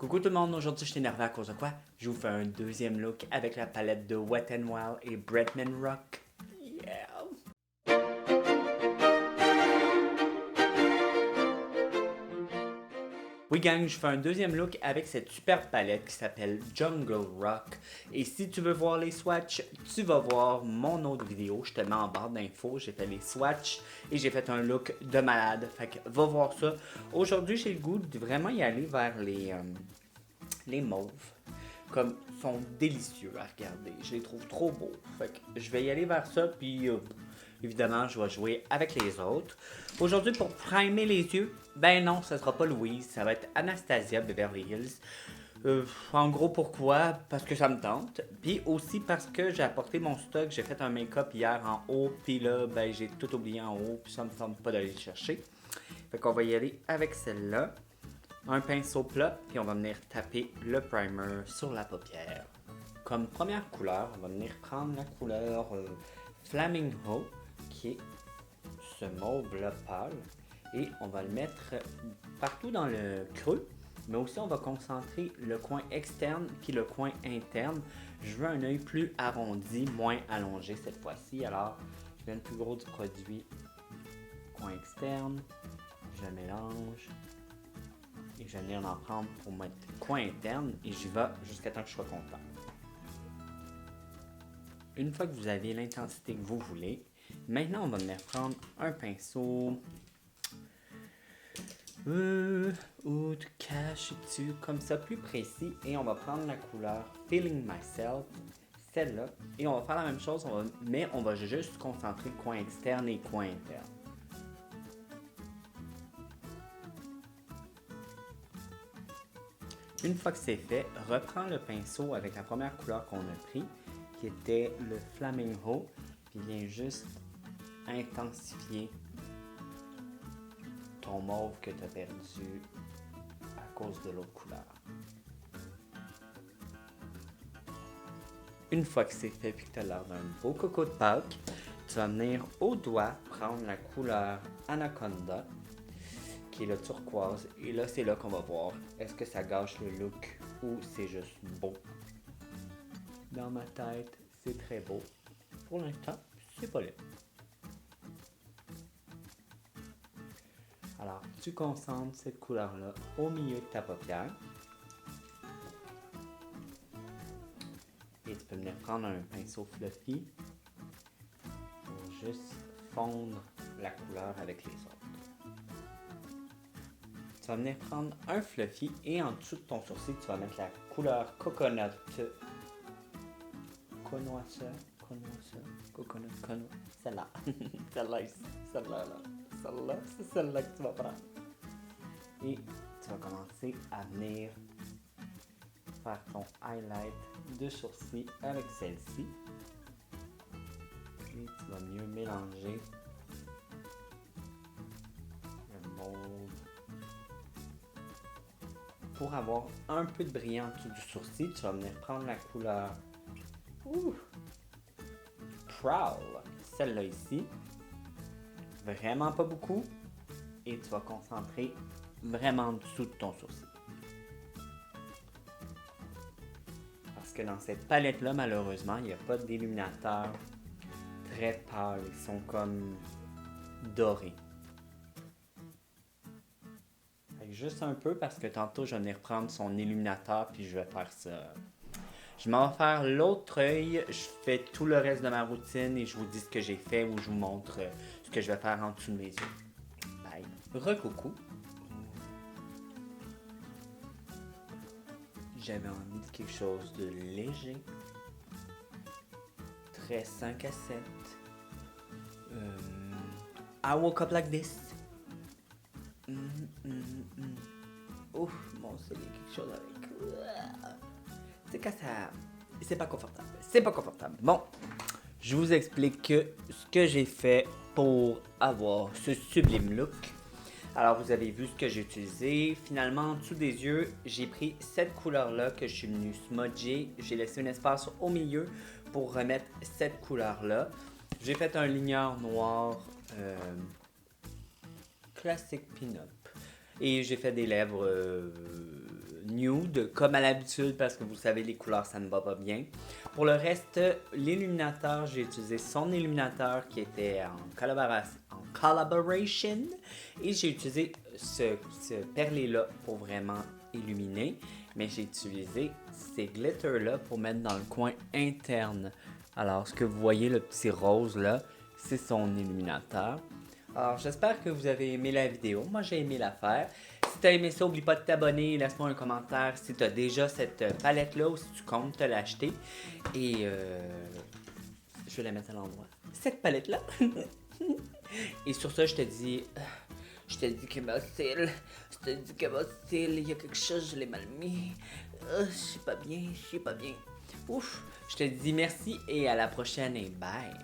Coucou tout le monde, aujourd'hui je suis énervé à cause de quoi? Je vous fais un deuxième look avec la palette de Wet n Wild et Bretman Rock. Yeah! Oui gang, je fais un deuxième look avec cette superbe palette qui s'appelle Jungle Rock. Et si tu veux voir les swatchs, tu vas voir mon autre vidéo. Je te mets en barre d'infos, j'ai fait les swatchs et j'ai fait un look de malade. Fait que va voir ça. Aujourd'hui j'ai le goût de vraiment y aller vers les mauves. Comme sont délicieux à regarder. Je les trouve trop beaux. Fait que je vais y aller vers ça, puis évidemment, je vais jouer avec les autres. Aujourd'hui, pour primer les yeux, ben non, ce sera pas Louise, ça va être Anastasia Beverly Hills. En gros, pourquoi? Parce que ça me tente. Puis aussi parce que j'ai apporté mon stock. J'ai fait un make-up hier en haut. Puis là, ben, j'ai tout oublié en haut. Puis ça me tente pas d'aller le chercher. Fait qu'on va y aller avec celle-là. Un pinceau plat. Puis on va venir taper le primer sur la paupière. Comme première couleur, on va venir prendre la couleur Flamingo, qui est ce mauve-là pâle. Et on va le mettre partout dans le creux. Mais aussi, on va concentrer le coin externe puis le coin interne. Je veux un œil plus arrondi, moins allongé cette fois-ci. Alors, je mets le plus gros du produit, coin externe. Je mélange. Et je vais venir en prendre pour mettre coin interne. Et j'y vais jusqu'à temps que je sois content. Une fois que vous avez l'intensité que vous voulez, maintenant, on va venir prendre un pinceau. Où tu caches dessus, comme ça, plus précis. Et on va prendre la couleur Feeling Myself, celle-là. Et on va faire la même chose, mais on va juste concentrer le coin externe et le coin interne. Une fois que c'est fait, reprends le pinceau avec la première couleur qu'on a pris, qui était le Flamingo, puis viens juste intensifier ton mauve que tu as perdu à cause de l'autre couleur. Une fois que c'est fait et que tu as l'air d'un beau coco de Pâques, tu vas venir au doigt prendre la couleur Anaconda, qui est le turquoise. Et là, c'est là qu'on va voir est-ce que ça gâche le look ou c'est juste beau. Dans ma tête, c'est très beau. Pour l'instant, c'est pas laid. Alors, tu concentres cette couleur-là au milieu de ta paupière. Et tu peux venir prendre un pinceau fluffy pour juste fondre la couleur avec les autres. Tu vas venir prendre un fluffy et en dessous de ton sourcil, tu vas mettre la couleur coconut. Celle-là. Celle-là ici. Celle-là, là. Celle-là, c'est celle-là que tu vas prendre. Et tu vas commencer à venir faire ton highlight de sourcil avec celle-ci. Et tu vas mieux mélanger le mauve. Pour avoir un peu de brillant en dessous du sourcil, tu vas venir prendre la couleur Prowl, celle-là ici. Vraiment pas beaucoup. Et tu vas concentrer vraiment en dessous de ton sourcil. Parce que dans cette palette-là, malheureusement, il n'y a pas d'illuminateur très pâle. Ils sont comme dorés. Fait que juste un peu parce que tantôt, je vais venir prendre son illuminateur puis je vais faire ça. Je m'en vais faire l'autre œil, je fais tout le reste de ma routine et je vous dis ce que j'ai fait ou je vous montre ce que je vais faire en dessous de mes yeux. Bye. Recoucou. J'avais envie de quelque chose de léger. Très 5 à 7. I woke up like this. Ouf, mon Dieu, il y a quelque chose avec. C'est que ça. C'est pas confortable. C'est pas confortable. Bon, je vous explique ce que j'ai fait pour avoir ce sublime look. Alors, vous avez vu ce que j'ai utilisé. Finalement, en dessous des yeux, j'ai pris cette couleur-là que je suis venu smudger. J'ai laissé un espace au milieu pour remettre cette couleur-là. J'ai fait un ligneur noir classique pin-up. Et j'ai fait des lèvres nude, comme à l'habitude, parce que vous savez, les couleurs, ça ne va pas bien. Pour le reste, l'illuminateur, j'ai utilisé son illuminateur qui était en collaboration. Et j'ai utilisé ce perlé-là pour vraiment illuminer. Mais j'ai utilisé ces glitters-là pour mettre dans le coin interne. Alors, ce que vous voyez, le petit rose là, c'est son illuminateur. Alors, j'espère que vous avez aimé la vidéo. Moi, j'ai aimé la faire. Si tu as aimé ça, n'oublie pas de t'abonner. Laisse-moi un commentaire si tu as déjà cette palette-là ou si tu comptes te l'acheter. Et je vais la mettre à l'endroit. Cette palette-là. Et sur ça, je te dis que ma style, il y a quelque chose, je l'ai mal mis. Je suis pas bien. Ouf, je te dis merci et à la prochaine et bye.